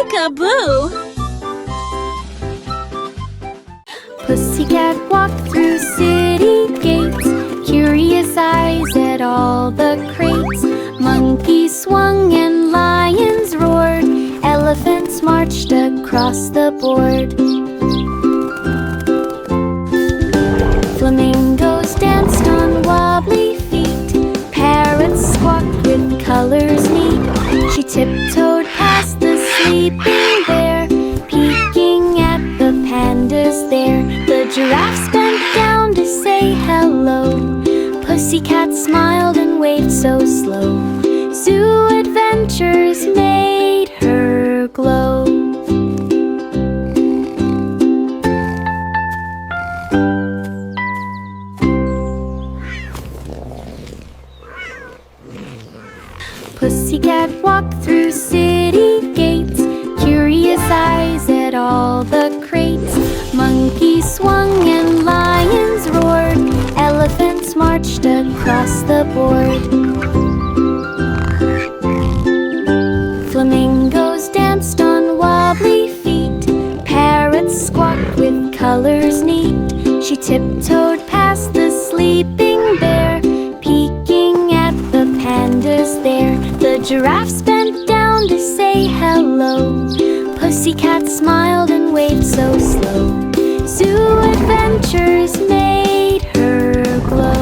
Peek-a-boo! Pussycat walked through city gates, curious eyes at all the crates. Monkeys swung and lions roared, elephants marched across the board. Flamingos danced on wobbly feet, parrots squawked with colors neat. She tiptoed past the sleeping bear, peeking at the pandas there. The giraffes bent down to say hello, Pussycat smiled and waved so slow. Zoo adventures made her glow. Pussycat walked through city gates, curious eyes at all the crates. Monkeys swung and lions roared, elephants marched across the board. Flamingos danced on wobbly feet, parrots squawked with colors neat. She tiptoed past the sleeping bear, peeking at the pandas there. The giraffes bent down to say hello, Pussycat smiled and waved so slow. Zoo adventures made her glow.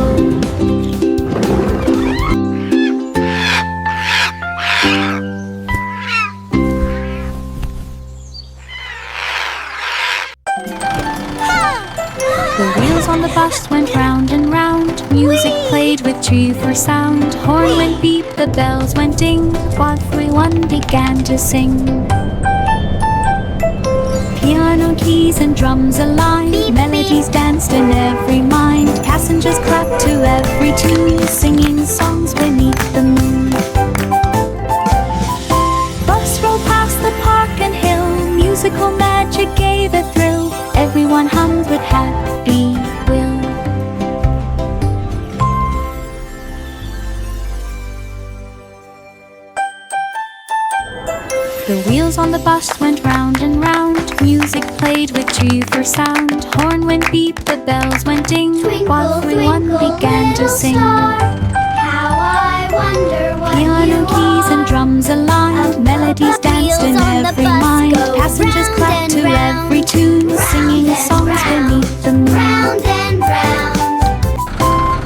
The wheels on the bus went round and round, music played with cheerful sound. Horn went beep, the bells went ding, everyone began to sing. Piano keys and drums aligned, melodies danced in every mind. Passengers clapped to every tune, singing songs beneath the moon. Bus rolled past the park and hill, musical magic gave a thrill. Everyone hummed with happy will. The wheels on the bus went round and round, music played with cheerful sound. Horn went beep, the bells went ding, while everyone began to sing. Piano keys and drums aligned, melodies danced in every mind. Passengers clapped to every tune, singing songs beneath the moon.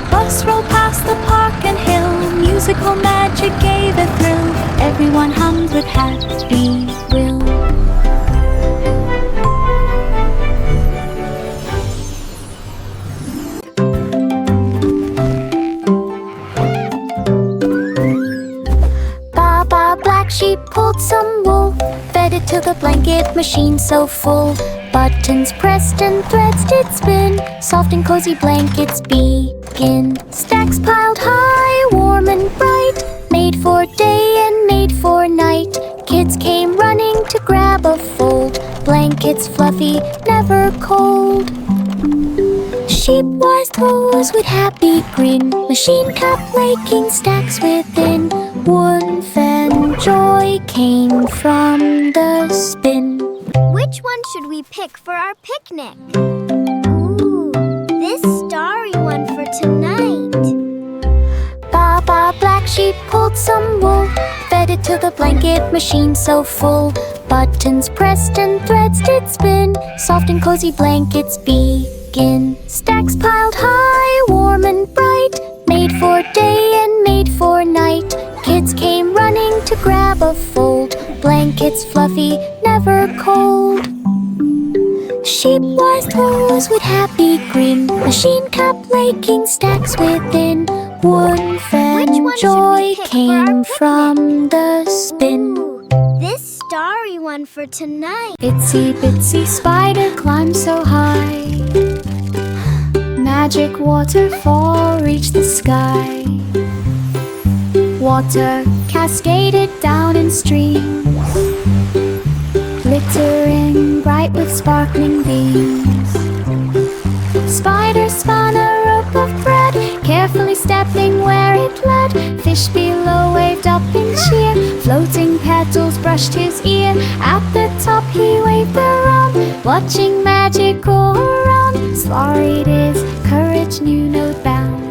Bus rolled past the park and hill, musical magic gave a thrill. Everyone hummed with happy will. Baba Black Sheep pulled some wool, fed it to the blanket machine so full. Buttons pressed and threads did spin, soft and cozy blankets begin. Stacks piled high, warm and bright, made for day and made for night. Kids came running to grab a fold, blankets fluffy, never cold. Sheep-wise toes with happy grin, machine kept making stacks within. Warmth and joy came from the spin. Which one should we pick for our picnic? Ooh, this starry one for tonight. Baba Black Sheep pulled some wool, fed it to the blanket machine so full. Buttons pressed and threads did spin, soft and cozy blankets begin. Stacks piled high, warm and bright, made for day and made for night. Kids came running to grab a fold, blankets fluffy, never cold. Sheep-wise toes with happy grin, machine kept making stacks within. Warmth and joy came from the spin. Ooh, this starry one for tonight. Itsy bitsy spider climbed so high, magic waterfall reached the sky. Water cascaded down in streams, glittering bright with sparkling beams. Spider spun a rope of thread, carefully stepping where it led. Fish below waved up in cheer, floating pets petals brushed his ear. At the top he waved around, watching magic go around. Slurried his courage knew no bound.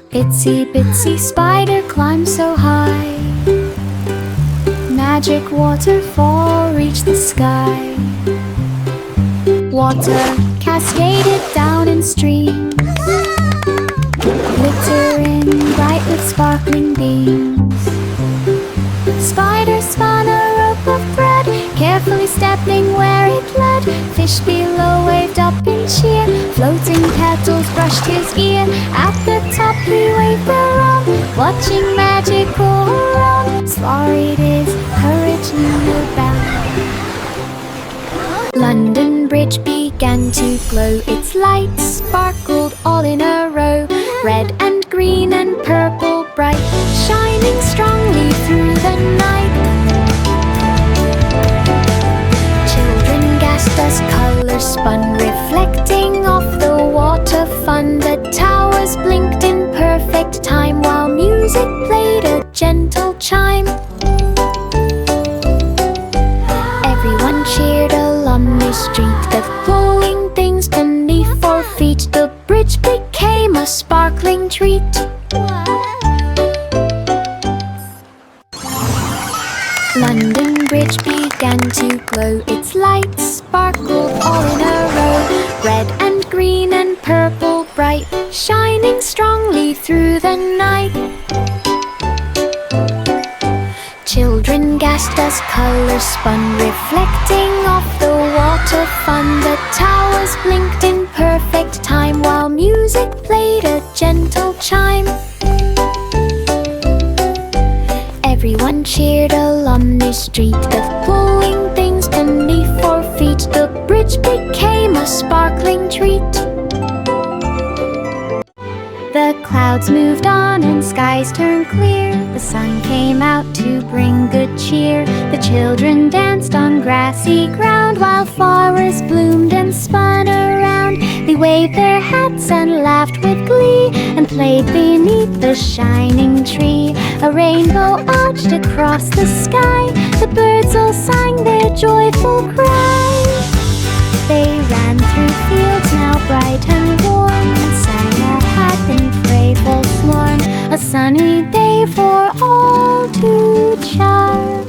Itsy bitsy spider climbed so high, magic waterfall reached the sky. Water cascaded down in streams, glittering bright with sparkling beams. Spider spun a rope of thread, carefully stepping where it led. Fish below waved up in cheer, floating petals brushed his ear. At the top he waved around, watching magic go around. Slurried his courage knew no bound. London Bridge began to glow, its lights sparkled all in a row. Red and green and purple bright, shining strongly through the night. Children gasped as colors spun, reflecting off the water fun. The towers blinked in perfect time, while music played a gentle chime. Everyone cheered along the street, the glowing things beneath 4 feet. The bridge became a sparkling treat. London Bridge began to glow, its lights sparkled all in a row. Red and green and purple bright, shining strongly through the night. Children gasped as colors spun, reflecting off the water fun. The towers blinked in perfect time, while music played a gentle chime. Everyone cheered along the street, the glowing things beneath 4 feet. The bridge became a sparkling treat. The clouds moved on and skies turned clear. The sun came out to bring good cheer. The children danced on grassy ground, while flowers bloomed and spun around. They waved their hats and laughed with glee, and played beneath the shining tree. A rainbow arched across the sky, the birds all sang their joyful cry. They ran through fields now bright and warm, and sang a happy playful swarm. A sunny day for all to charm.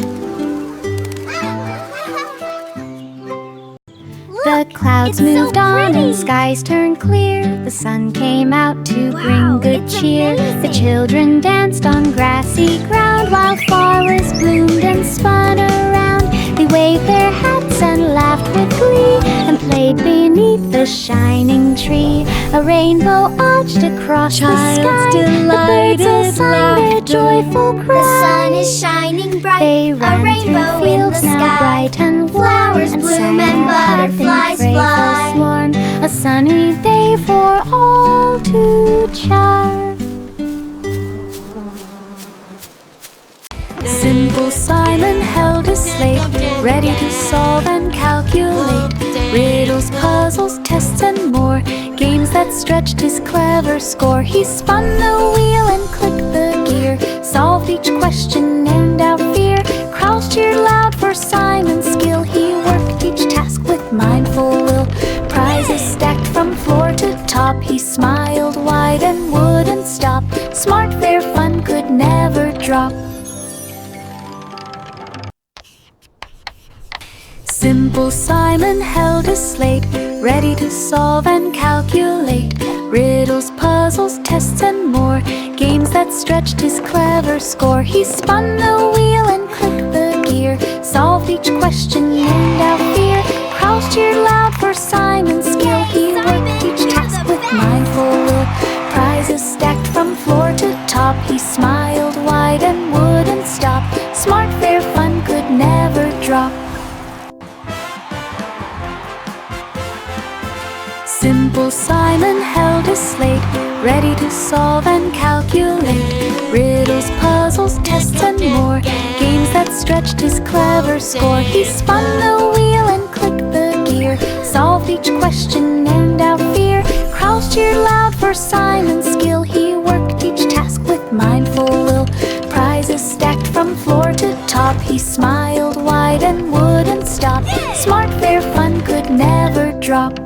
The clouds moved on and skies turned clear. The sun came out to bring good cheer. The children danced on grassy ground, while flowers bloomed and spun around. They waved their hats and laughed with glee, and played beneath the shining tree. A rainbow arched across the sky, the birds all sang their joyful cry. The sun is shining bright, They a ran rainbow through in the fields now sky. bright and warm, Flowers and bloom sang and a happy butterflies playful fly. swarm. A sunny day for all to charm. Simple Simon held a slate, ready to solve and calculate riddles, puzzles, tests, and more. Games that stretched his clever score. He spun the wheel and clicked the gear, solved each question and out fear. Crowds cheered loud for Simon's skill. He worked each task with mindful will. Prizes stacked from floor to top. He smiled wide and wouldn't stop. Smart, fair fun could never drop. Simple Simon held a slate, ready to solve and calculate riddles, puzzles, tests, and more. Games that stretched his clever score. He spun the wheel and clicked the gear, solved each question and out fear. Crowds cheered loud for Simon's skill. He worked each task with mindful will. Prizes stacked from floor to top. He smiled wide and wouldn't stop. Smart, fair fun could never drop. Simple Simon held a slate, ready to solve and calculate riddles, puzzles, tests, and more. Games that stretched his clever score. He spun the wheel and clicked the gear, solved each question and out fear. Crowds cheered loud for Simon's skill. He worked each task with mindful will. Prizes stacked from floor to top he smiled wide and wouldn't stop. Smart, fair fun could never drop.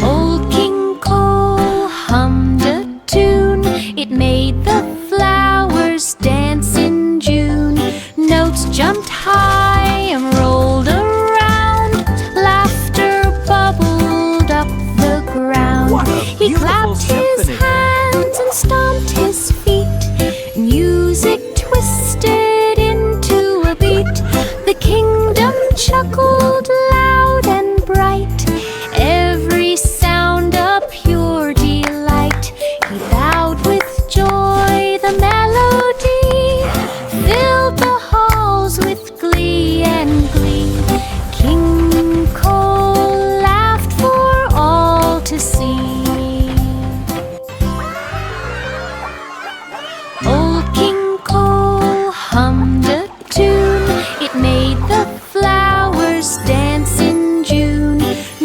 Old King Cole hummed a tune. It made the flowers dance in June. Notes jumped high and rolled around. Laughter bubbled up the ground. He clapped his hands and stomped his feet. Music twisted into a beat. The kingdom chuckled loud and bright. Every sound a pure delight. He bowed with joy. The melody filled the halls with glee and glee. King Cole laughed for all to see. Old King Cole hummed a tune. It made the flowers dance in June.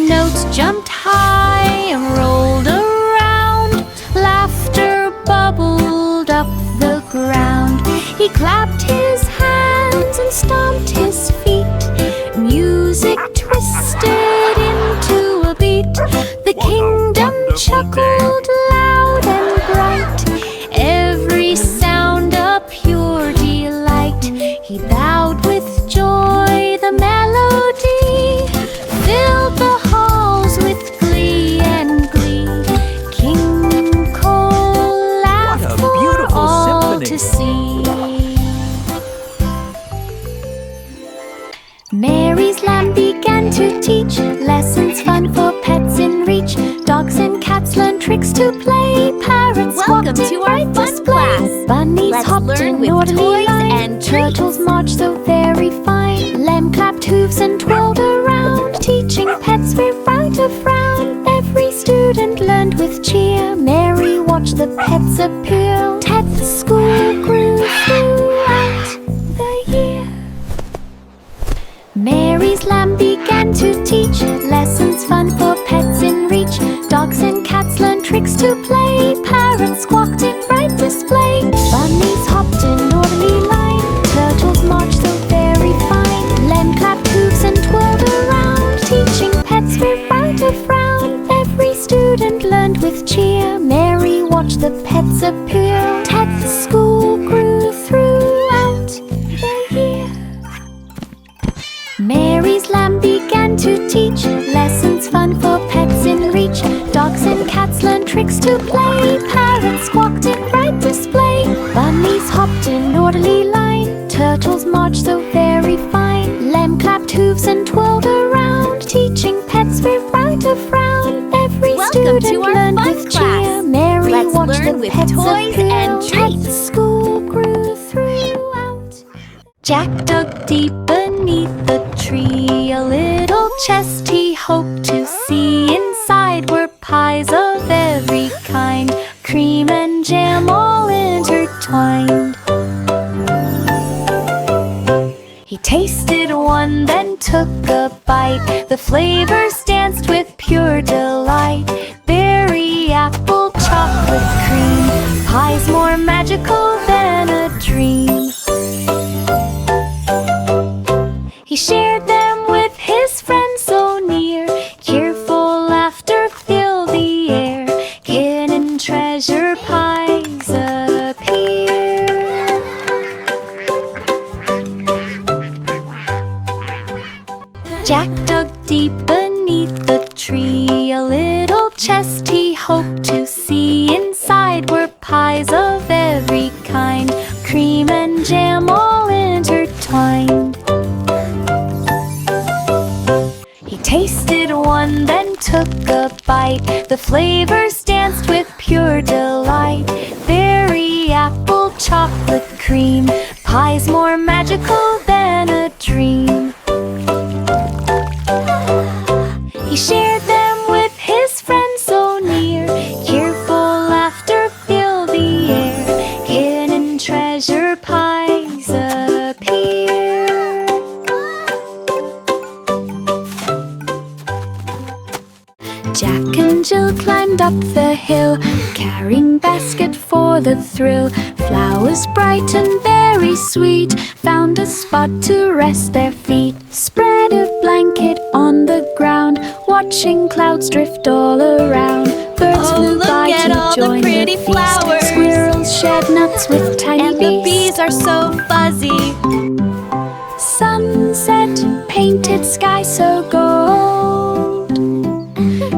Notes jumped high and rolled around. Laughter bubbled up the ground. He clapped his hands and stomped his feet. Music twisted into a beat. The kingdom chuckled loud and bright. Every sound a pure delight. He bowed with joy. The melody filled the halls with glee and glee. King Cole laughed for all to see. Mary's lamb began to teach lessons fun for pets in reach. Dogs and cats learn tricks to play. Parrots Welcome walked to in our right fun display. class. Bunnies Let's hopped learn in with orderly toys line. and treats. Turtles marched so very fine. Lamb clapped hooves and twirled around. Teaching pets without a frown. Every student learned with cheer. Mary watched the pets appear. Ted's school grew throughout the year. Mary's lamb began to teach lessons fun for pets in reach. Dogs and cats learn tricks to play. Parrots squawked in bright display. Bunnies hopped in orderly line. Turtles marched so very fine. Lamb clapped hooves and twirled around. Teaching pets without a frown. Every student learned with cheer. Mary watched the pets appear. Ted's school grew throughout the year. Mary's lamb began to teach lessons fun for pets in reach. Dogs and cats learned tricks to play. Parrots squawked in bright display. Bunnies hopped in orderly line. Turtles marched so very fine. Lamb clapped hooves and twirled around. Teaching pets without a frown. Every Welcome student to our learned fun with class. cheer. Mary Let's watched learn the with pets toys appear. and treats. Ted's school grew throughout. Jack dug deep beneath the tree. A little chest he hoped to see. Inside were pies of every kind. Cream and jam all intertwined. He tasted one, then took a bite. The flavors danced with pure delight. Berry, apple, chocolate cream. Pies more magical than a dream. He shared them with his friends so near. Cheerful laughter filled the air. Hidden treasure pies appear. Jack dug deep beneath the tree. A little chest he hoped to see. Inside were pies of every kind. Cream and jam all intertwined. He tasted one, then took a bite. The flavors danced with pure delight. Berry, apple, chocolate cream. Pies more magical than a dream. He shared them with his friends so near. Cheerful laughter filled the air. Hidden treasure pies appear. Jack and Jill climbed up the hill, carrying basket for for the thrill. Flowers bright and very sweet found a spot to rest their feet. Spread a blanket on the ground, watching clouds drift all around. Birds flew by to join the feast. Flowers. Squirrels shed nuts with tiny And bees. the bees are so fuzzy. Sunset painted sky so gold.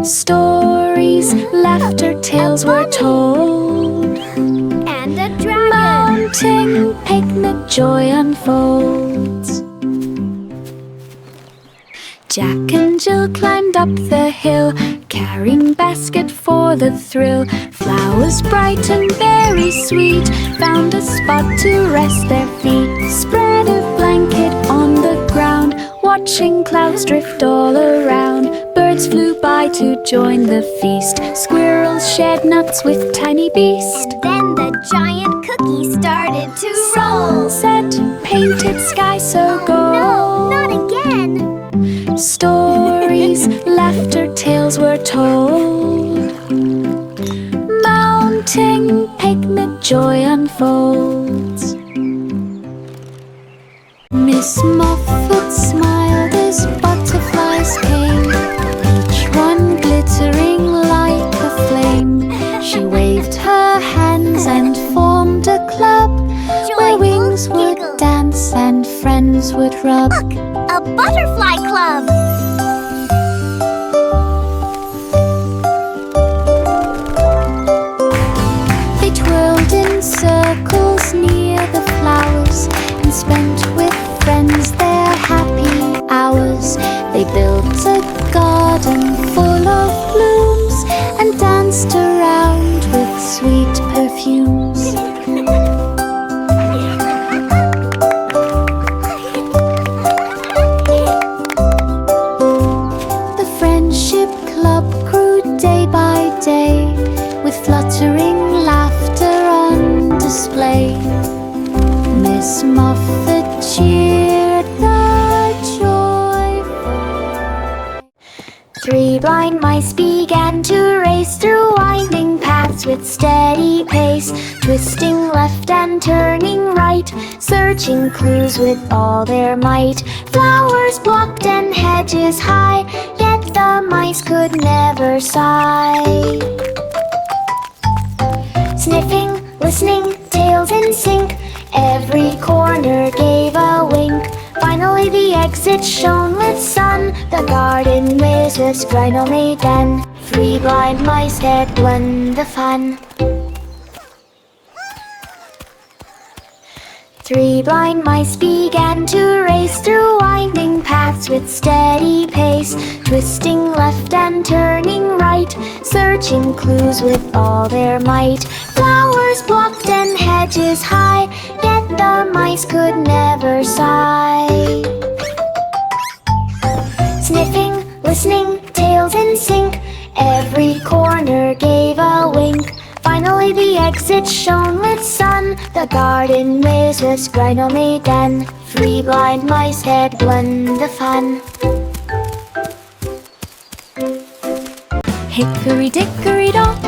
Stories, laughter, tales were told. And a dragon. Mounting picnic joy unfolds. Jack and Jill climbed up the hill, carrying basket for the thrill. Flowers bright and very sweet found a spot to rest their feet. Spread a blanket on the ground, watching clouds drift all around. Birds flew by to join the feast. Squirrels shed nuts with tiny bees. And then the giant cookie started to roll. Sunset painted sky so gold. No, not again. Stories, laughter, tales were told. Mounting picnic joy unfolds. Miss Muffet smiled as butterflies came, each one glittering like a flame. She waved her hands and formed a club where wings would dance and friends would rub. Look, a butterfly club. They twirled in circles near the flowers and spent with friends their happy hours. They built a garden full of blooms and danced around with sweet perfumes. The Friendship Club grew day by day, with fluttering laughter on display. Miss Muffet cheered the joyful. Three blind mice began to race through winding paths with steady pace, twisting left and turning right, searching clues with all their might. Flowers blocked and hedges high, yet the mice could never sigh. Sniffing, listening, tails in sync, every corner gave a wink. Finally the exit shone with sun, the garden maze was finally done. Three blind mice had won the fun. Three blind mice began to race through winding paths with steady pace, twisting left and turning right, searching clues with all their might. Flowers blocked and hedges high, yet the mice could never sigh. Sniffing, listening, tails in sync, every corner gave a wink. Finally the exit shone with sun, the garden maze was finally done. Three blind mice had won the fun. Hickory dickory dock,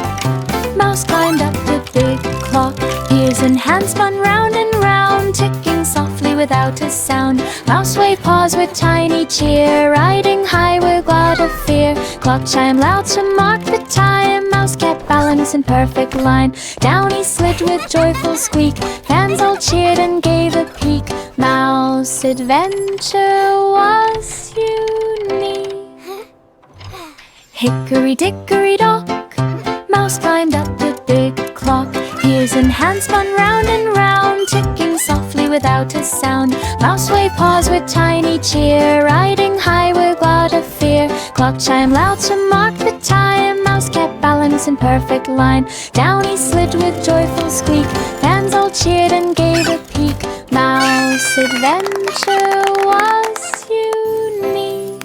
mouse climbed up the big clock. Ears and hands spun round and round, ticking softly without a sound. Mouse waved paws with tiny cheer, riding high with glad of fear. Clock chimed loud to mark the time, mouse kept balance in perfect line. Down he slid with joyful squeak, fans all cheered and gave a peek. Mouse adventure was unique. Hickory dickory dock, mouse climbed up the big clock. Ears and hands spun round and round, ticking softly without a sound. Mouse waved paws with tiny cheer, riding high with glad of fear. Clock chimed loud to mark the time, mouse kept balance in perfect line. Down he slid with joyful squeak, fans all cheered and gave a peek. Mouse adventure was unique.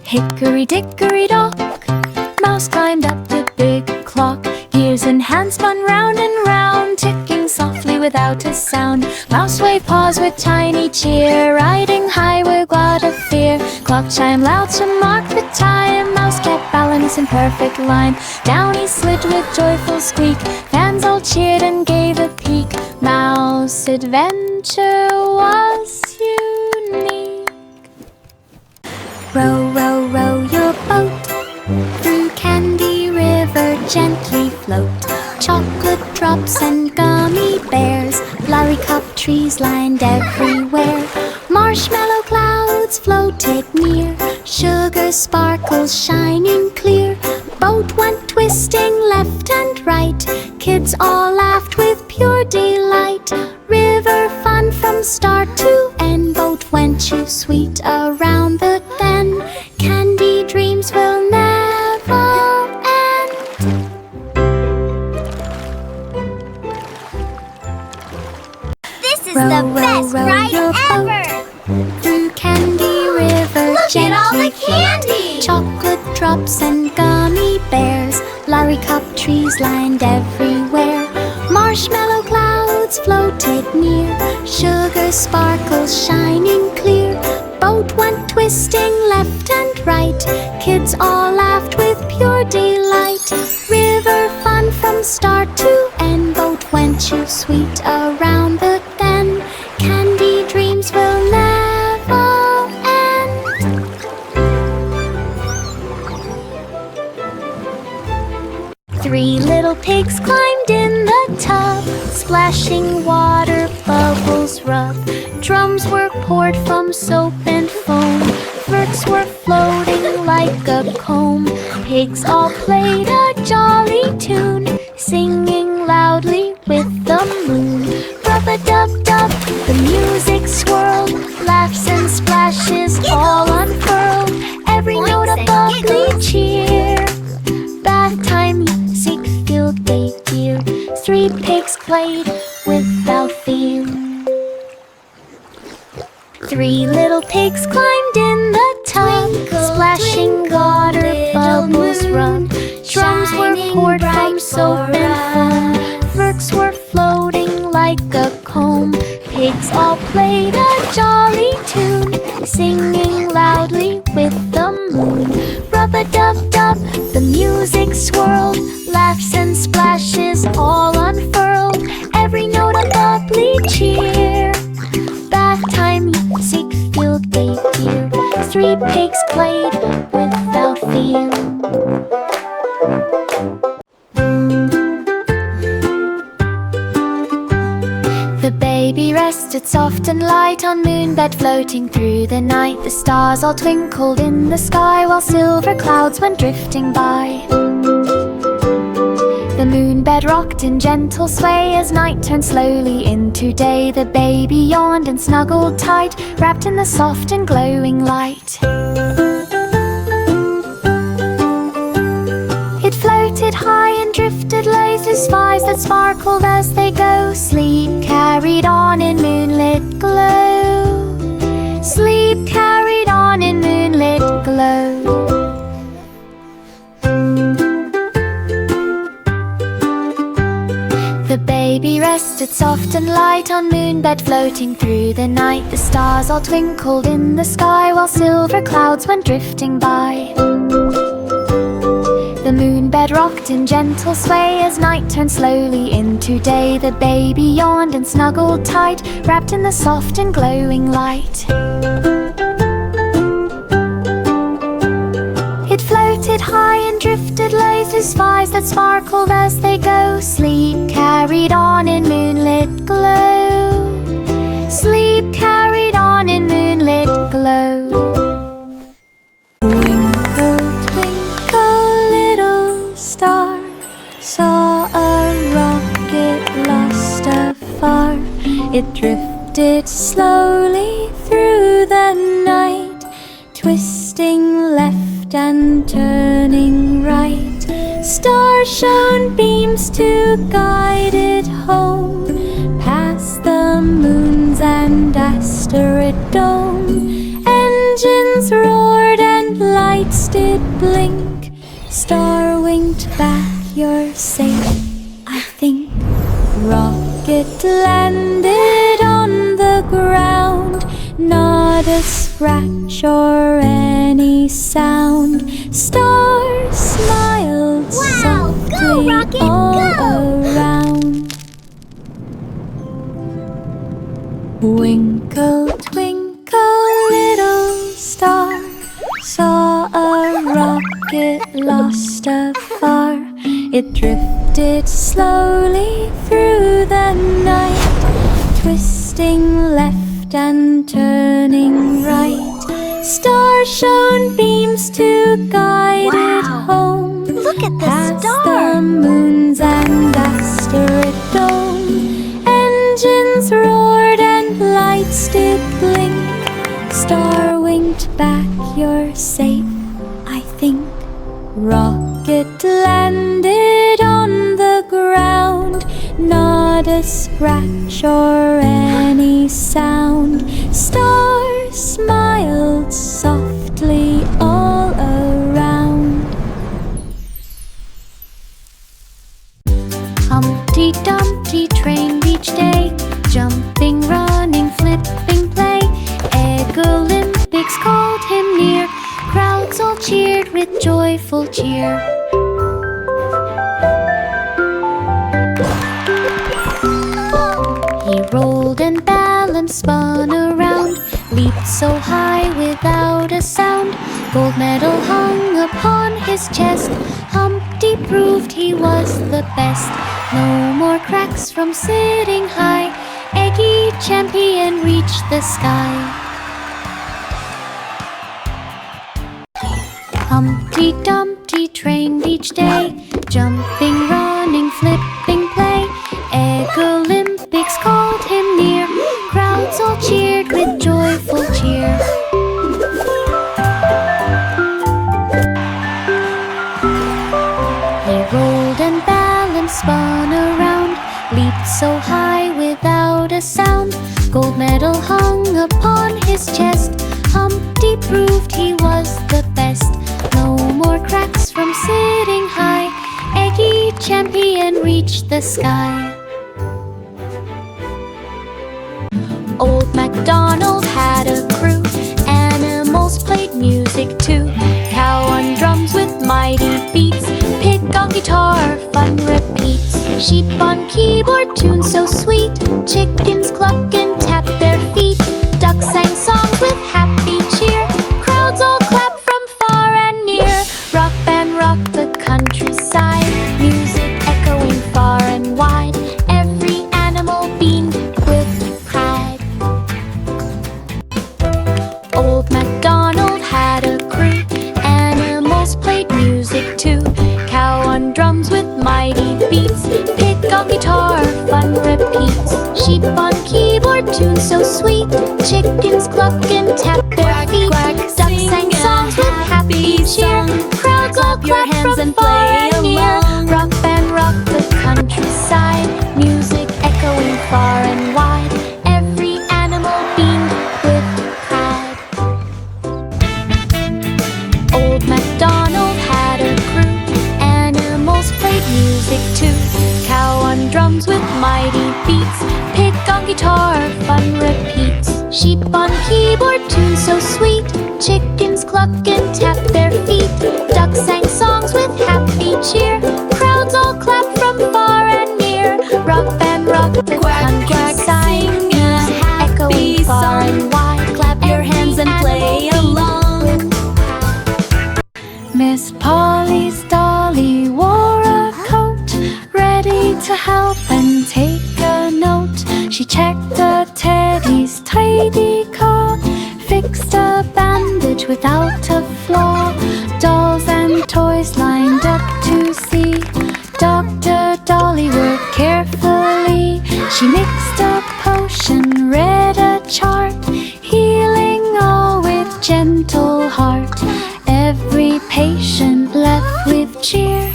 Hickory dickory dock, mouse climbed up the big clock. Ears and hands spun round and round, ticking softly without a sound. Mouse wave paws with tiny cheer, riding high without a fear. Clock chime loud to mark the time, Mouse kept balance in perfect line. Down he slid with joyful squeak, fans all cheered and gave a peek. Mouse adventure was unique. Row, row, row your boat, through Candy River gently float. Chocolate drops and gummy bears, blurry cup trees lined everywhere. Marshmallow clouds floated near, sugar sparkles shining clear. Boat went twisting left and right, kids all laughed with pure delight. River fun from start to end, boat went too sweet around the bend. Candy dreams will never end. This is the best ride ever! Through Candy River, Look at all the candy! Chocolate drops and gummy bears, blurry cup trees lined everywhere. Marshmallow clouds floated near, sugar sparkles shining clear. Boat went twisting left and right, kids all laughed with pure delight. River fun from start to end, boat went too sweet around the bend. Candy dreams will never end. Three little pigs climbed in the tub, splashing water bubbles rub. Drums were poured from soap and foam, flirts were floating like a comb. Pigs all played a jolly tune, singing loudly with the moon. Rub-a-dub-dub, the music swirled, laughs and splashes all unfurled. Every note a bubbly cheer, bath time music filled the ear. Three pigs played without fear. Three little pigs climbed in the tub, splashing water bubbles rub. Drums were poured from soap and foam, flirts were floating like a comb. Pigs all played a jolly tune, singing loudly with the moon. Rub-a-dub-dub, the music swirled, laughs and splashes all unfurled. Every note a bubbly cheer, bath time music filled the ear. Three pigs played without fear. The baby rested soft and light on moonbed floating through the night. The stars all twinkled in the sky while silver clouds went drifting by. The moonbed rocked in gentle sway as night turned slowly into day. The baby yawned and snuggled tight, wrapped in the soft and glowing light. It floated high and drifted low through skies that sparkled as they go. Sleep carried on in moonlit glow. Sleep carried on in moonlit glow. The baby rested soft and light on moonbed floating through the night. The stars all twinkled in the sky while silver clouds went drifting by. The moonbed rocked in gentle sway as night turned slowly into day. The baby yawned and snuggled tight, wrapped in the soft and glowing light. It floated high and drifted low through skies that sparkled as they go. Sleep carried on in moonlit glow. Sleep carried on in moonlit glow. Twinkle, twinkle, little star, saw a rocket lost afar. It drifted slowly through the night, twisting left and turning right. Stars shone beams to guide it home, past the moons and asteroid dome. Engines roared and lights did blink. Star winked back, you're safe, I think. Rocket rocket landed on the ground. Not a scratch or any sound. Star smiled softly Go, rocket, all go! around. Twinkle, twinkle, little star, saw a rocket lost afar. It drifted slowly through the night, twisting left and turning right. Stars shone beams to guide it home. Look at the Past star! the moons and asteroid dome. Engines roared and lights did blink. Star winked back, you're safe, I think. Rocket landed on the ground. Not a scratch or any sound. Star smiled softly all around. Humpty Dumpty trained each day, jumping, running, flipping, play. Egg Olympics called him near, crowds all cheered with joyful cheer. He rolled and balanced, spun around, leaped so high without a sound. Gold medal hung upon his chest, Humpty proved he was the best. No more cracks from sitting high, Eggy champion reached the sky. Humpty Dumpty trained each day, jumping, running, flipping, play. Egg Olympics called him near, crowds all cheered with joyful cheer. He rolled and balanced, spun around, leaped so high without a sound. Gold medal hung upon his chest, Humpty proved he was the best. No more cracks from sitting high, Eggy champion reached the sky. Old MacDonald had a crew, animals played music too. Cow on drums with mighty beats, pig on guitar, fun repeats. Sheep on keyboard, tunes so sweet, chickens cluck and tap their feet. Ducks sang songs with happy cheer, crowds all clap from far and near. Rock band rocked the countryside, music echoing far and wide. Every animal beamed with pride. Old MacDonald had a crew, animals played music too. Cow on drums with mighty beats, pig on guitar, fun repeats. Sheep on keyboard, tunes so sweet, chickens cluck and tap their feet. Ducks sang songs with happy cheer, crowds all clap from far and near. Rock band rocked the countryside, music echoing far and wide. Every animal beamed with pride. Old MacDonald had a crew, animals played music too. Cow on drums with mighty beats, pig on guitar, fun repeats. Sheep on keyboard, tunes so sweet, chickens cluck and tap their feet. Ducks sang songs with happy cheer, crowds all clap from far and near. Rock band rocked the countryside, music echoing far and wide. Clap your hands and play along. Miss Polly's dolly wore a coat, ready to help and take a note. She checked the teddy's tidy coat, fixed a bandage without a flaw. Dolls and toys lined up to see Dr. Dolly work carefully. She mixed a potion, read a chart, healing all with gentle heart. Every patient left with cheer,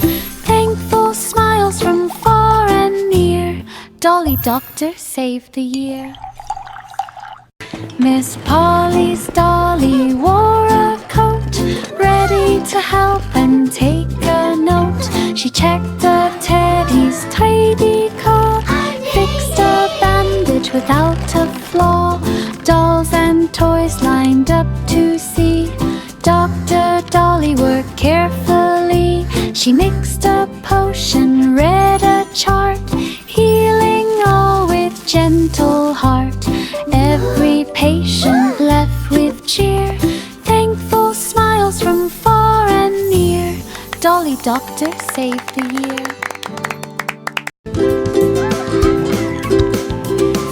thankful smiles from far and near. Dolly Doctor saved the year. Miss Polly's dolly wore a coat, ready to help and take a note. She checked the teddy's tidy coat, fixed a finished without a flaw. Dolls and toys lined up to see Dr. Dolly work carefully. She mixed a potion, read a chart, healing all with gentle heart. Every patient left with cheer, thankful smiles from far and near. Dolly Doctor saved the year.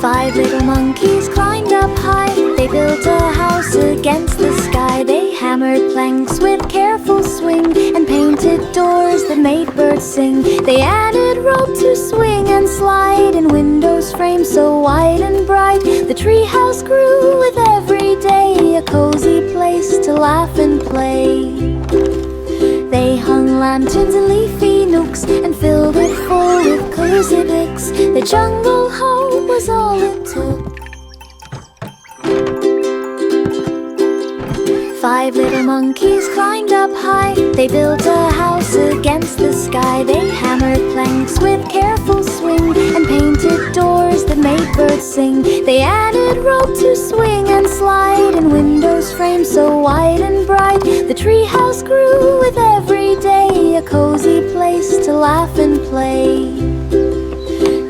5 little monkeys climbed up high. They built a house against the sky. They hammered planks with careful swing and painted doors that made birds sing. They added rope to swing and slide and windows framed so wide and bright. The tree house grew with every day, a cozy place to laugh and play. They hung lanterns in leafy nooks and filled it full with cozy bits. The jungle home was all it took. 5 little monkeys climbed up high. They built a house against the sky. They hammered planks with careful swing and painted doors that made birds sing. They added rope to swing and slide and windows framed so wide and bright. The tree house grew with every day, a cozy place to laugh and play.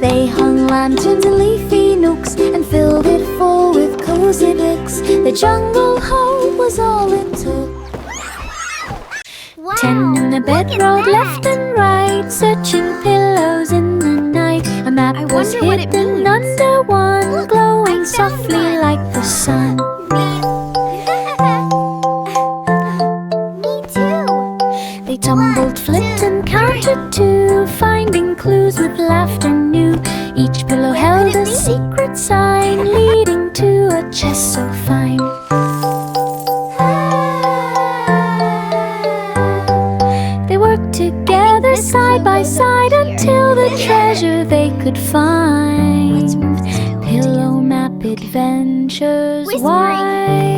They hung lanterns in leafy nooks and filled it full with cozy bits. The jungle home was all it took. Wow, 10 in the bed rolled left and right, searching pillows in the night. A map was hidden under one, glowing softly like the sun. Me too. They tumbled, flipped and counted too, finding clues with laughter new. Each pillow held a secret sign, leading to a chest so fine. They worked together side by side until the treasure they could find. Pillow map adventures, why?